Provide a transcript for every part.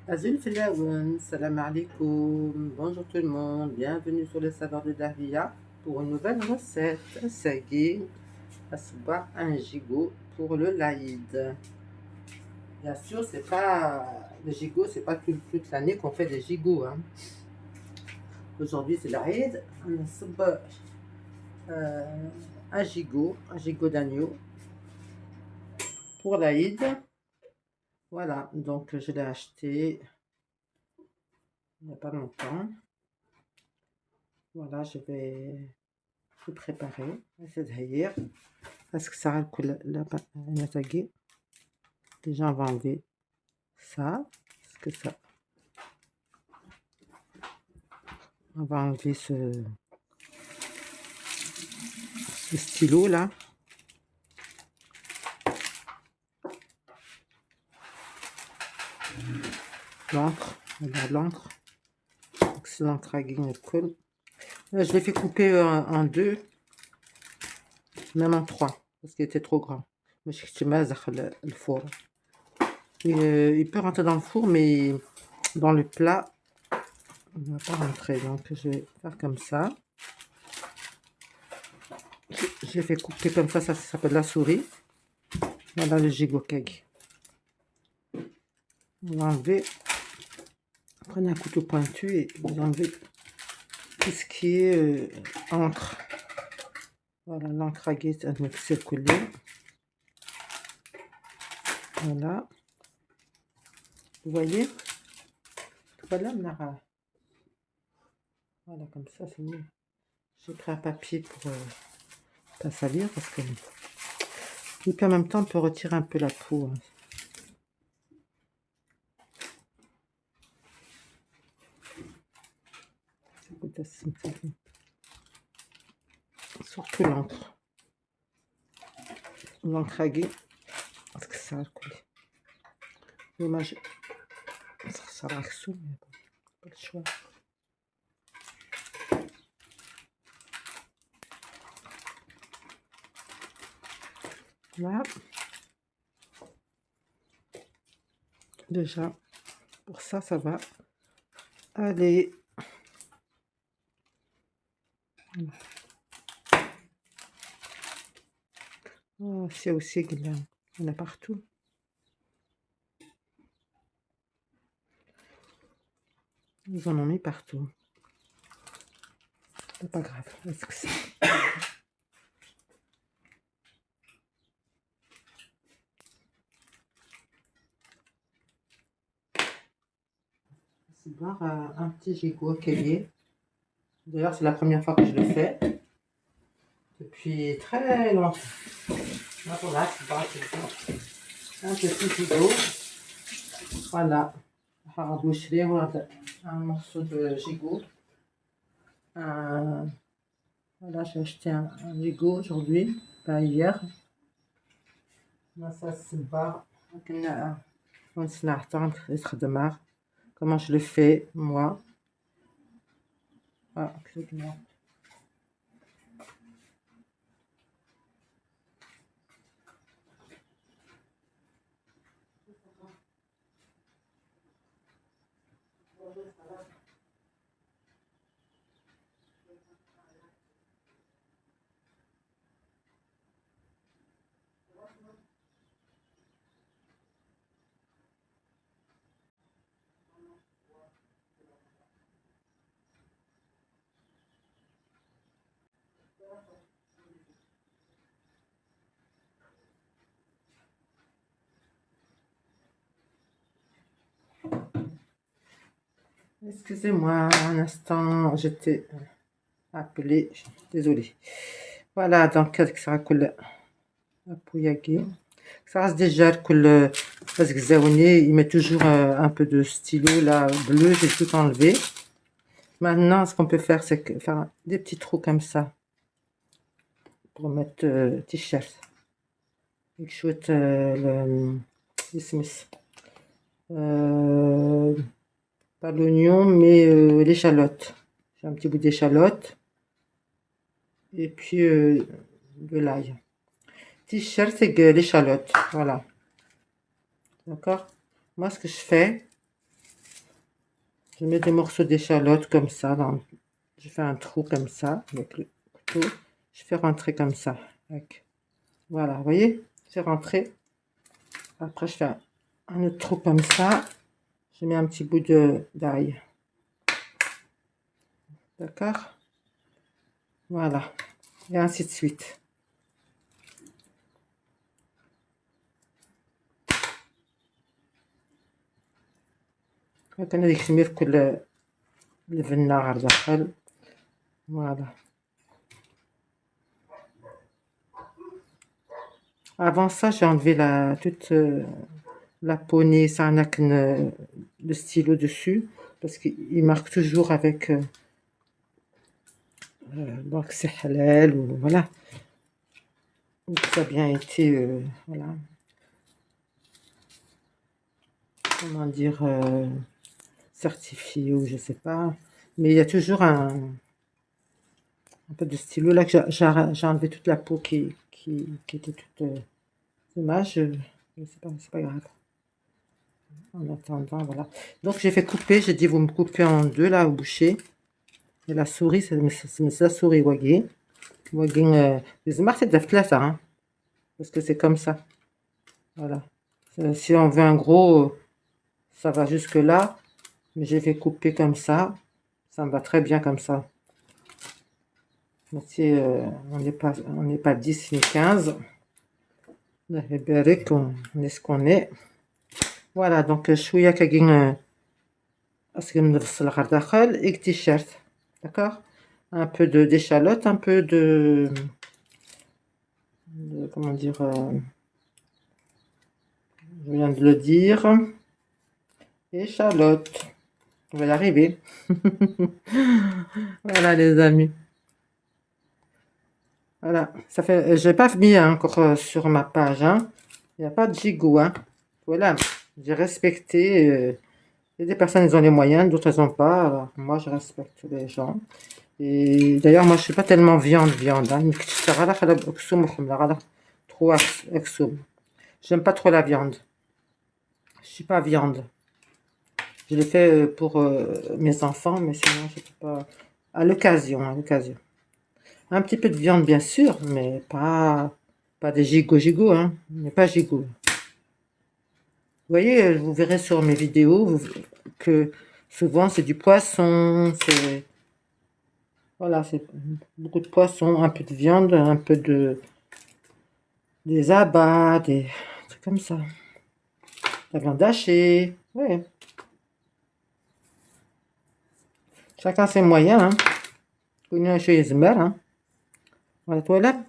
Azul Filaoun, salam alaikum, bonjour tout le monde, bienvenue sur les saveurs de Dahlia pour une nouvelle recette. Ça y est, asba un gigot pour le laïd. Bien sûr, c'est pas le gigot, c'est pas toute l'année qu'on fait des gigots. Hein. Aujourd'hui, c'est l'Aïd, on asba un gigot d'agneau pour l'Aïd. Voilà, donc je l'ai acheté il n'y a pas longtemps. Voilà, je vais le préparer. C'est-à-dire, parce que ça a la taguer. Déjà, on va enlever ça. Parce que ça. On va enlever ce stylo là. L'encre. Regarde l'encre. C'est l'encre à guillemets colle. Là, je l'ai fait couper en deux. Même en trois. Parce qu'il était trop grand. Mais je suis le four. Il peut rentrer dans le four, mais dans le plat, il ne va pas rentrer. Donc, je vais faire comme ça. J'ai fait couper comme ça s'appelle la souris. Voilà le gigot cake. Vous enlevez, prenez un couteau pointu et vous enlevez tout ce qui est encre. Voilà, l'encre à guette avec circulé. Voilà. Vous voyez? Voilà, Nara. Voilà, comme ça, c'est mieux. J'ai pris un papier pour pas salir parce que. Et puis en même temps, on peut retirer un peu la peau. Hein. Surtout l'encre. L'encre à guette. Parce que ça a coulé. Dommage. Ça va sous, mais bon, pas le choix. Là. Déjà, pour ça, ça va aller. Oh, c'est aussi qu'il y en a partout. Ils en ont mis partout. C'est pas grave. Est-ce que c'est... C'est voir un petit gigot caillé. D'ailleurs, c'est la première fois que je le fais. Depuis très longtemps. Là, voilà, c'est pas un petit gigot. Voilà. Un morceau de gigot. Voilà, j'ai acheté un gigot aujourd'hui, pas hier. Là, ça c'est pas. Comment je le fais, moi. Ah, exactement. Excusez-moi, un instant, j'étais appelée, désolée. Voilà, donc ça كل appuyer. Ça reste déjà que parce que Zaouni, il met toujours un peu de stylo là bleu, j'ai tout enlevé. Maintenant, ce qu'on peut faire, c'est faire des petits trous comme ça pour mettre t-shirt. Avec chouette le Smith. Pas l'oignon, mais l'échalote. J'ai un petit bout d'échalote. Et puis de l'ail. T-shirt, c'est l'échalote. Voilà. D'accord. Moi, ce que je fais, Je mets des morceaux d'échalote comme ça. Je fais un trou comme ça avec le couteau. Je fais rentrer comme ça. Voilà, vous voyez, c'est rentré. Après, je fais un autre trou comme ça. Je mets un petit bout d'ail. D'accord? Voilà. Et ainsi de suite. هكا نكمل كل الفنة على داخل. Voilà. Avant ça, j'ai enlevé toute la poignée, ça n'a qu'un le stylo dessus, parce qu'il marque toujours avec donc c'est halal ou voilà. Donc, ça a bien été, voilà. Comment dire, certifié ou je sais pas. Mais il y a toujours un peu de stylo là que j'ai enlevé toute la peau qui était toute dommage. C'est pas grave. En attendant, voilà. Donc j'ai fait couper, j'ai dit vous me coupez en deux là au boucher. Et la souris, c'est la souris wagé. Wagé, les marques c'est de la hein. Parce que c'est comme ça. Voilà. Si on veut un gros, ça va jusque là. Mais j'ai fait couper comme ça. Ça me va très bien comme ça. Si on n'est pas 10 ni 15. On est ce qu'on est. Voilà, donc شويه كاين اسكي نفصل غير داخل اك تيشيرت. D'accord? Un peu d'échalote, un peu comment dire, je viens de le dire, échalote. On va y arriver. Voilà les amis. Voilà, ça fait, j'ai pas mis encore sur ma page, hein. Il n'y a pas de gigot, hein. Voilà, j'ai respecté. Il y a des personnes, ils ont les moyens, d'autres, elles n'ont pas. Alors, moi, je respecte les gens. Et d'ailleurs, moi, je suis pas tellement viande, hein. Trop aksoum. J'aime pas trop la viande. Je suis pas viande. Je l'ai fait pour mes enfants, mais sinon, je peux pas. À l'occasion, à l'occasion. Un petit peu de viande, bien sûr, mais pas des gigots, hein. Mais pas gigots. Vous voyez, vous verrez sur mes vidéos que souvent c'est du poisson, c'est voilà, c'est beaucoup de poisson, un peu de viande, un peu des abats, des trucs comme ça. La viande hachée, oui. Chacun ses moyens, hein. Une chose hein. Voilà, voilà.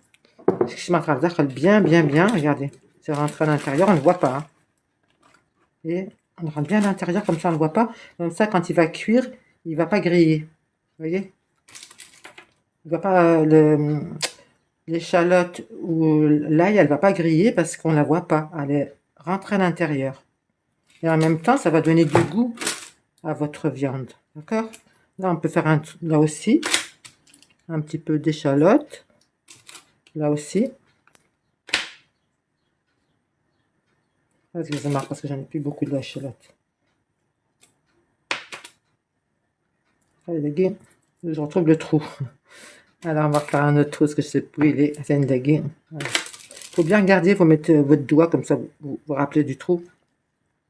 Je m'attrape bien, regardez. C'est rentré à l'intérieur, on ne voit pas, hein. Et on rentre bien à l'intérieur, comme ça on ne voit pas. Comme ça, quand il va cuire, il va pas griller. Vous voyez? Il va pas l'échalote ou l'ail, elle va pas griller parce qu'on la voit pas. Elle est rentrée à l'intérieur. Et en même temps, ça va donner du goût à votre viande. D'accord? Là, on peut faire là aussi un petit peu d'échalote. Là aussi. Excusez-moi parce que j'en ai plus beaucoup de l'échalote. Allez, je retrouve le trou. Alors, on va faire un autre trou parce que je sais plus, il est. Il faut bien regarder, vous mettez votre doigt comme ça, vous vous rappelez du trou.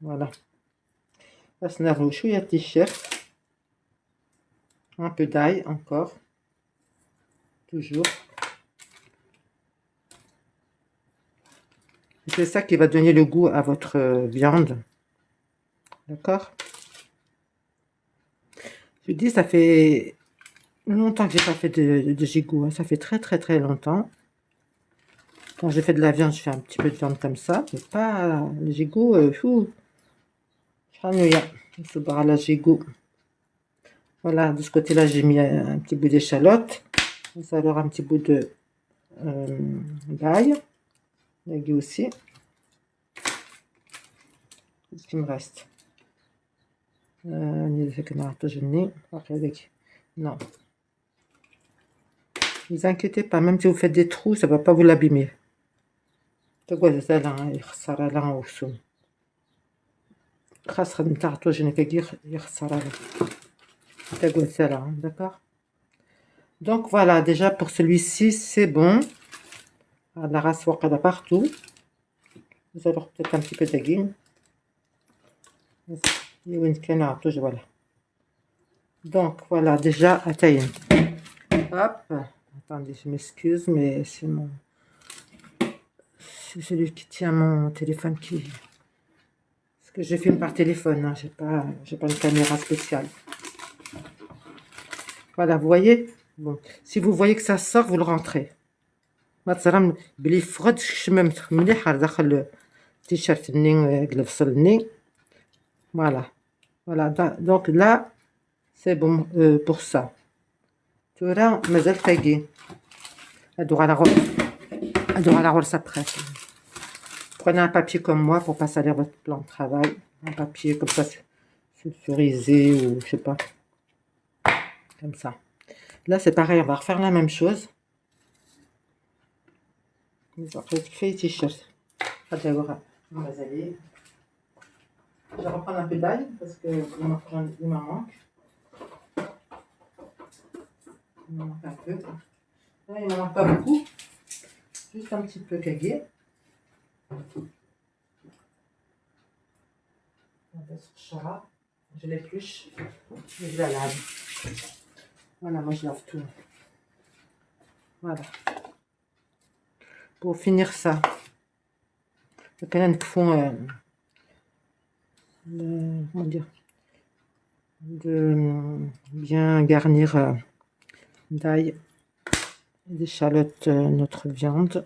Voilà. Là, c'est un t-shirt. Un peu d'ail encore. Toujours. C'est ça qui va donner le goût à votre viande. D'accord? Je dis, ça fait longtemps que j'ai pas fait de gigot. Hein. Ça fait très longtemps. Quand j'ai fait de la viande, je fais un petit peu de viande comme ça. Mais pas le gigot. Fou. À la gigot. Voilà, de ce côté-là, j'ai mis un petit bout d'échalote. Ça alors un petit bout de d'ail. D'ail aussi. Ce qu'il me reste. Non. Ne vous inquiétez pas, même si vous faites des trous, ça ne va pas vous l'abîmer. خاصة نتاع طاجين كي يخسر هذا. D'accord. Donc voilà, déjà pour celui-ci, c'est bon. La race waqada partout. Nous allons peut-être un petit peu d'agin. Voilà. Donc voilà, déjà, attends. Hop. Attendez, je m'excuse, mais c'est mon... C'est celui qui tient mon téléphone qui... Parce que je filme par téléphone, hein. J'ai pas une caméra spéciale. Voilà, vous voyez? Bon, si vous voyez que ça sort, vous le rentrez. مثلا بلي فرد شممت مليح على داخل التيشيرت ني قلب الني. Voilà, donc là c'est bon pour ça. تورا مازال تاقي هادو على غرس après. Prenez un papier comme moi pour pas salir votre plan de travail, un papier comme ça sulfurisé ou je sais pas, comme ça. Là c'est pareil, on va refaire la même chose. Fait t-shirt. Je vais reprendre un peu d'ail parce que il m'en manque. Il m'en manque un peu. Là, il m'en manque pas beaucoup. Juste un petit peu cagué. Je l'épluche et je la lave. Voilà, moi je lave tout. Voilà. Pour finir ça, le canal qui font comment dire, de bien garnir d'ail et d'échalotes notre viande.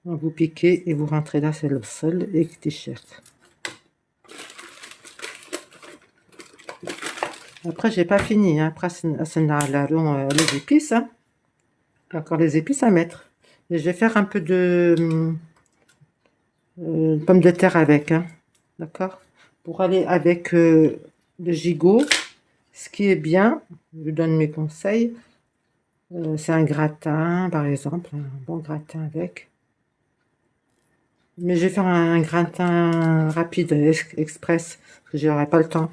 Vous piquez et vous rentrez là, c'est le sol et le t-shirt. Après, j'ai pas fini. Hein. Après, c'est les épices. Hein. Encore les épices à mettre. Et je vais faire un peu de pommes de terre avec. Hein. D'accord. Pour aller avec le gigot, ce qui est bien, je vous donne mes conseils. C'est un gratin, par exemple. Un bon gratin avec. Mais je vais faire un gratin rapide, express, parce que j'aurai pas le temps.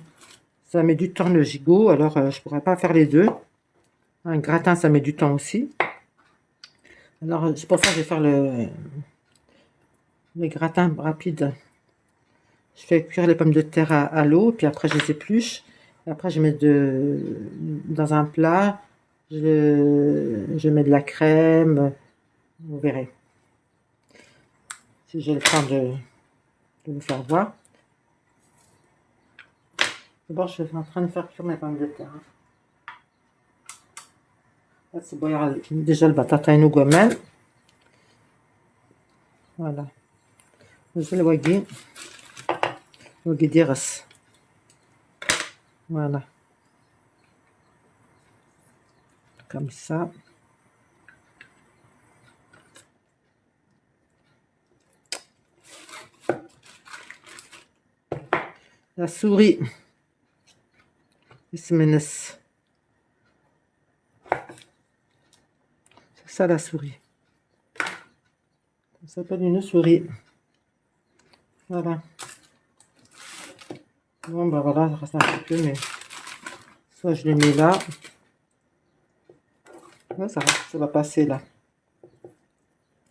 Ça met du temps le gigot, alors je pourrais pas faire les deux. Un gratin, ça met du temps aussi. Alors c'est pour ça que je vais faire les gratins rapides. Je fais cuire les pommes de terre à l'eau, puis après je les épluche. Et après je mets dans un plat, je mets de la crème, vous verrez. Si j'ai le temps de vous faire voir. D'abord, je suis en train de faire cuire mes pommes de terre. Là, c'est bon, déjà le batata nous gomen. Voilà. Je le wagui. Wagui diras. Voilà. Comme ça. La souris. C'est ça la souris. Ça s'appelle une souris. Voilà. Bon, bah voilà, ça reste un petit peu, mais soit je le mets là. Ouais, ça va passer là.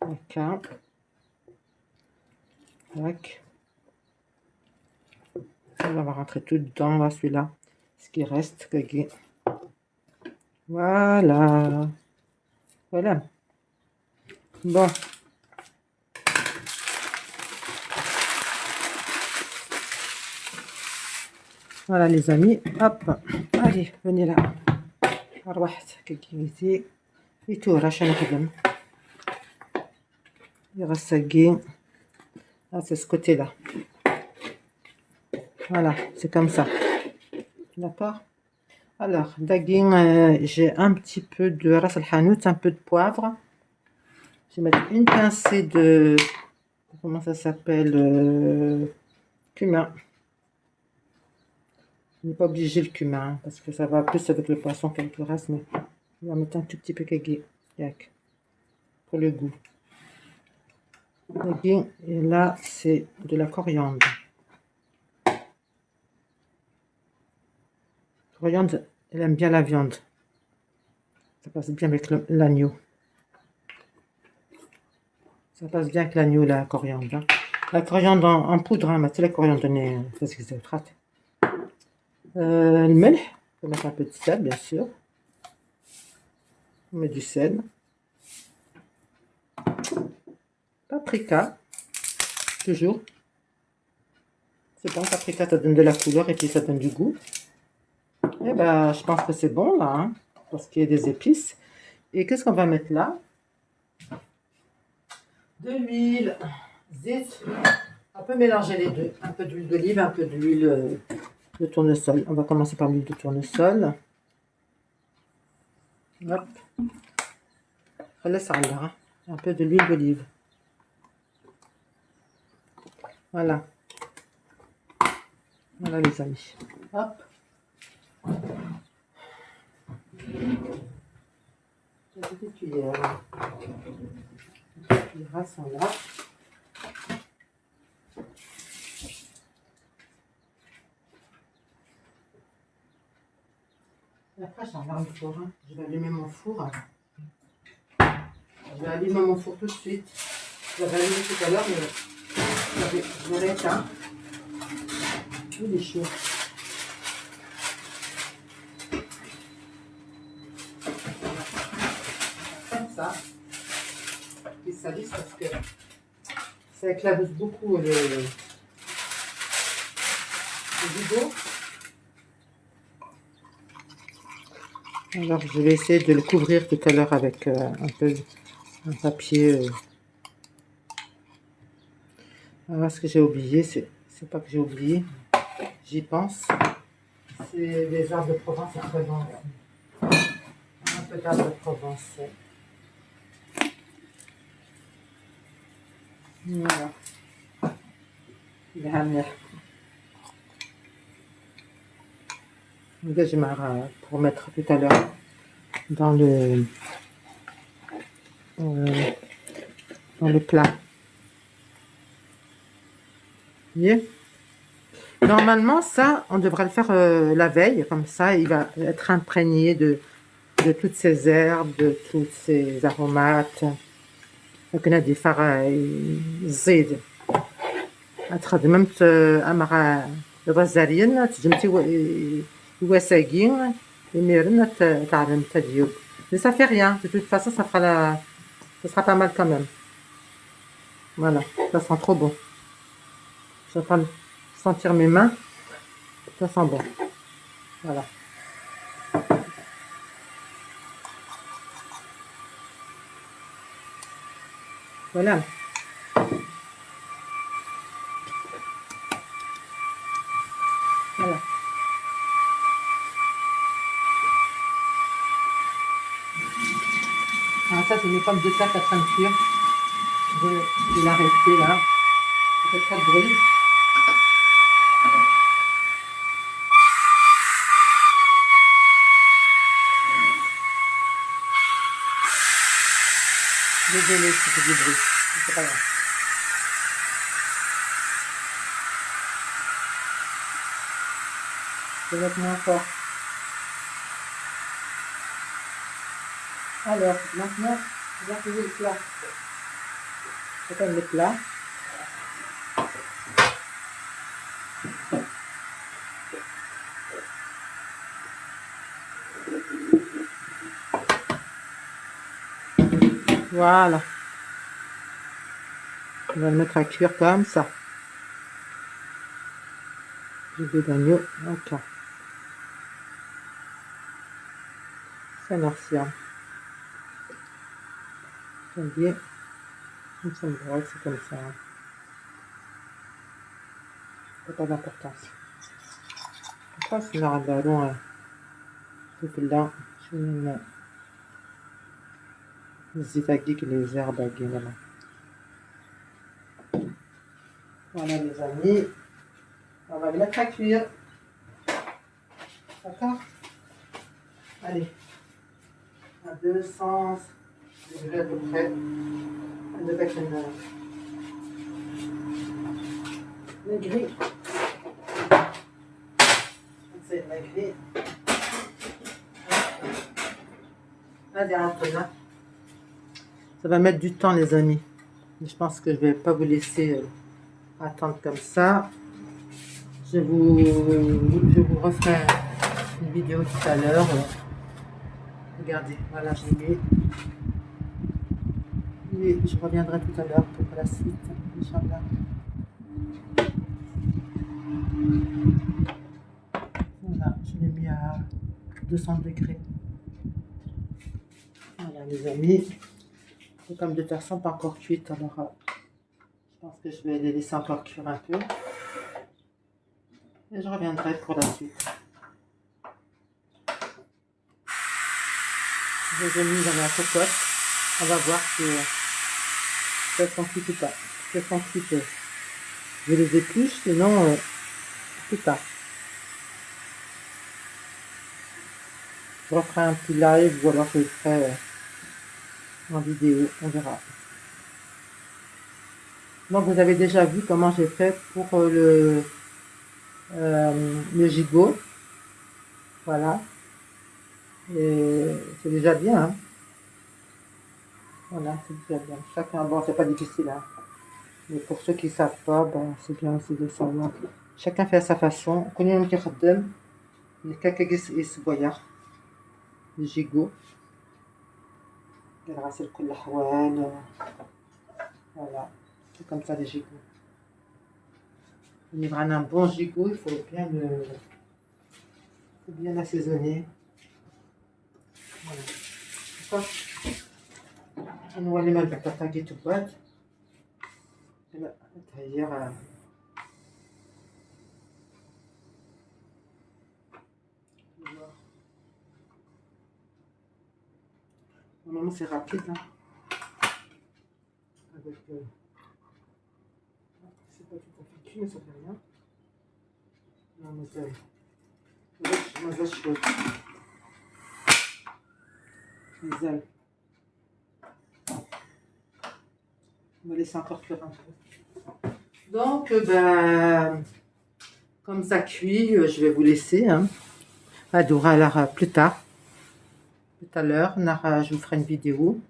D'accord. Tac. On va rentrer tout dedans, là, celui-là. Ce qui reste, kagé. Voilà. Voilà. Bon. Voilà les amis. Hop. Allez, venez là. رواحت كيجي يتورا شنو نخدم يغسقين. Là, c'est ce côté-là. Voilà, c'est comme ça. D'accord. Alors, dagin, j'ai un petit peu de ras al-hanout, un peu de poivre. Je vais mettre une pincée de... Comment ça s'appelle cumin. On n'est pas obligé le cumin, hein, parce que ça va plus avec le poisson qu'avec le ras, mais on va mettre un tout petit peu kagé, pour le goût. Et là, c'est de la coriandre. La coriandre, elle aime bien la viande. Ça passe bien avec l'agneau. Ça passe bien avec l'agneau, la coriandre. Hein. La coriandre en poudre, hein, mais c'est la coriandre, c'est ce que c'est. Le melh, on peut mettre un peu de sel, bien sûr. On met du sel. Paprika, toujours. C'est bon, paprika, ça donne de la couleur et puis ça donne du goût. Et ben, je pense que c'est bon là, hein, pour ce qui est des épices. Et qu'est-ce qu'on va mettre là? De l'huile, zit. On peut mélanger les deux. Un peu d'huile d'olive, un peu d'huile de tournesol. On va commencer par l'huile de tournesol. Hop. On laisse aller, hein. Un peu de l'huile d'olive. Voilà. Voilà les amis. Hop. J'ai des petites cuillères. Les cuillères sont là. Et après, j'en ai un four. Hein. Je vais allumer mon four. Je vais allumer mon four tout de suite. Je l'avais allumé tout à l'heure, mais je l'ai éteint. Il est chaud. Comme ça. Il salisse parce que ça éclabousse beaucoup le vidéo. Alors, je vais essayer de le couvrir tout à l'heure avec un peu un papier. Alors, ce que j'ai oublié, c'est pas que j'ai oublié, j'y pense. C'est les herbes de Provence, c'est très bon. Un peu d'herbes de Provence. Voilà. J'ai marre pour mettre tout à l'heure dans le plat. Vous voyez? Normalement, ça, on devrait le faire la veille, comme ça, il va être imprégné de toutes ces herbes, de tous ces aromates. لكن هذه فرع الزيد تخدم مع الغزالين تجمتي وساقين يميرن تعلم تديوب mais ça fait rien de toute façon ça sera pas mal quand même. Voilà, ça sent trop bon. Je suis en train de sentir mes mains, ça sent bon. Voilà. Voilà. Voilà. Alors ça, c'est mes pommes de terre qui sont en train de cuire. Je vais l'arrêter là. Ça fait pas de bruit. Désolée si c'est du bruit. C'est pas grave. Je vais mettre moins fort. Alors, maintenant, je vais poser le plat. Je vais le plat. Voilà. On va le mettre à cuire comme ça. Gilet d'agneau, ok. C'est noircir. J'aime bien. Ça me va, c'est comme ça. C'est pas d'importance. Après, c'est la radalon. C'est là. Je mets les étagues et les herbes à guinée. Voilà les amis. On va le mettre à cuire. D'accord? Allez. À 200 degrés à peu près. Avec une la grille. C'est la grille. Allez, après là. Ça va mettre du temps, les amis. Mais je pense que je vais pas vous laisser attendre comme ça. Je vous referai une vidéo tout à l'heure. Regardez, voilà, j'ai mis. Et je reviendrai tout à l'heure pour la suite, Inch'Allah. Voilà, je l'ai mis à 200 degrés. Voilà, les amis. Et comme de toute façon, pas encore cuite, alors je pense que je vais les laisser encore cuire un peu. Et je reviendrai pour la suite. Je les ai mis dans la cocotte. On va voir si elles sont cuites ou pas. Si elles sont cuites, je les épluche, sinon plus tard. Je referai un petit live ou alors je le ferai en vidéo, on verra. Donc vous avez déjà vu comment j'ai fait pour le gigot. Voilà. Et c'est déjà bien. Hein. Voilà, c'est déjà bien. Chacun, bon, c'est pas difficile. Hein. Mais pour ceux qui ne savent pas, ben, c'est bien aussi de savoir. Chacun fait à sa façon. كل يوم كيخدم هكاك يسبويا الجيجو كنغسل كل الأحوال. Voilà, c'est comme ça les gigots. On un bon gigot, il faut bien l'assaisonner. Voilà. D'accord. On voit les mal bataguer tout boîte. D'ailleurs, normalement c'est rapide. Hein. Avec, c'est pas tout à fait cuit, mais ça fait rien. Non, mais c'est... ما زالش شوية. مازال. On va laisser encore cuire un peu. Donc, ben, comme ça cuit, je vais vous laisser. Hein. Adora, alors plus tard, tout à l'heure, je vous ferai une vidéo.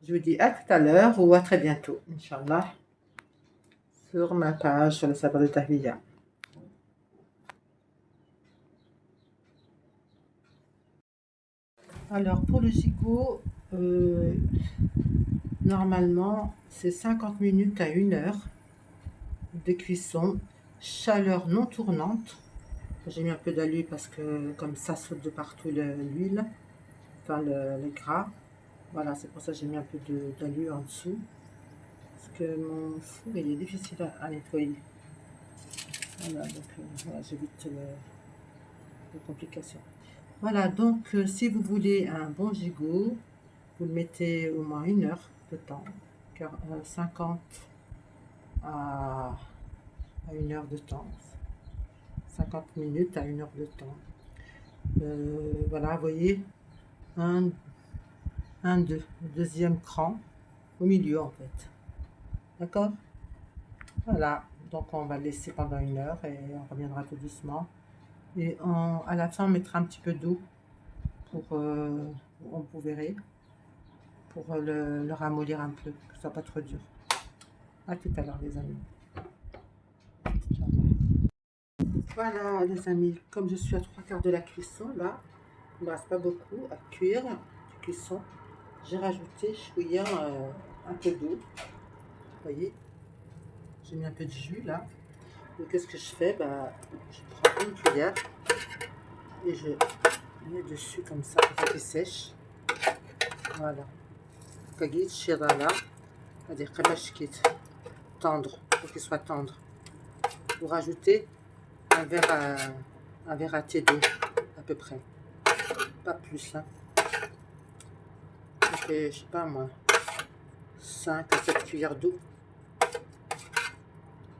Je vous dis à tout à l'heure ou à très bientôt, Inch'Allah, sur ma page sur le sabr de Tahliya. Alors, pour le gigot, normalement, c'est 50 minutes à 1 heure de cuisson, chaleur non tournante. J'ai mis un peu d'alu parce que comme ça saute de partout l'huile, enfin le gras. Voilà, c'est pour ça que j'ai mis un peu d'alu en dessous. Parce que mon four, il est difficile à nettoyer. Voilà, donc voilà, j'évite les complications. Voilà, donc si vous voulez un bon gigot, vous le mettez au moins 1 heure de temps, car 50 à 1 heure de temps, 50 minutes à 1 heure de temps. Voilà, vous voyez, un, deux, le deuxième cran au milieu en fait. D'accord? Voilà, donc on va le laisser pendant 1 heure et on reviendra tout doucement. Et à la fin, on mettra un petit peu d'eau pour, vous verrez, pour le ramollir un peu, que ce soit pas trop dur. À tout à l'heure, les amis. Voilà, les amis, comme je suis à 3/4 de la cuisson, là, il ne me reste pas beaucoup à cuire de cuisson. J'ai rajouté chouïa un peu d'eau. Vous voyez, j'ai mis un peu de jus là. Et qu'est-ce que je fais? Bah, je prends une cuillère et je mets dessus comme ça pour qu'il sèche. Voilà. Kagit shirala, c'est-à-dire kabashkit, tendre, pour qu'il soit tendre. Vous rajoutez un verre à thé d'eau à peu près, pas plus. Hein. Donc, je sais pas moi, 5 à 7 cuillères d'eau.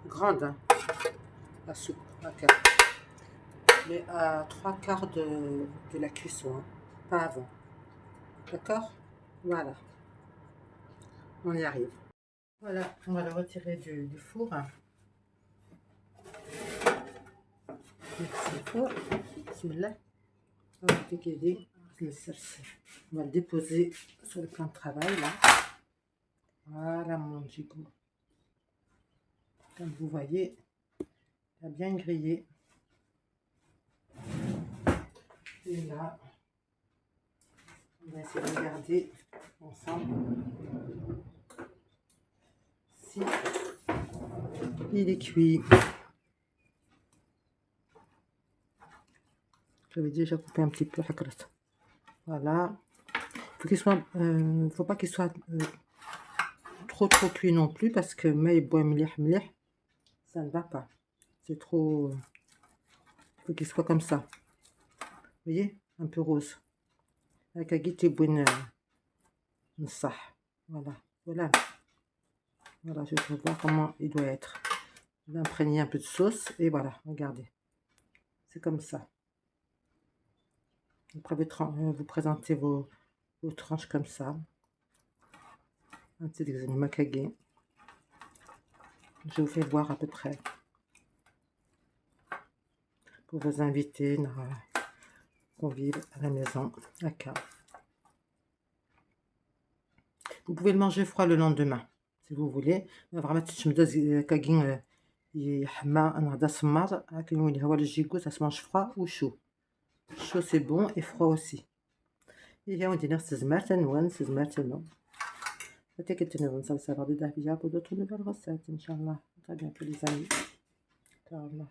Grande, hein, la soupe, okay. Mais à 3/4 de la cuisson, hein, pas avant. D'accord? Voilà. On y arrive. Voilà, on va le retirer du four. نغسل الفوق. بسم الله. Regardez qu'il est le cerceau. On va le déposer sur le plan de travail là. Voilà mon gigot. Comme vous voyez, il a bien grillé. Et là, on va essayer de regarder ensemble si il est cuit. J'avais déjà coupé un petit peu la crotte. Voilà. Faut pas qu'il soit trop cuit non plus parce que mais bois mlih, ça ne va pas. C'est trop. Faut qu'il soit comme ça. Vous voyez, un peu rose. Avec un guité bonne ça. Voilà. Voilà. Voilà, je vais voir comment il doit être. Je vais imprégner un peu de sauce et voilà, regardez. C'est comme ça. Après, vous présentez vos tranches comme ça. Un petit makagé. Je vous fais voir à peu près. Pour vos invités convives à la maison, à K. Vous pouvez le manger froid le lendemain, si vous voulez. Vraiment, ça se mange froid ou chaud. Chaud c'est bon et froid aussi. Et on dit c'est maintenant. Peut-être que nous allons savoir de Davia pour d'autres nouvelles recettes, Inch'Allah. Très bientôt les amis. Inch'Allah.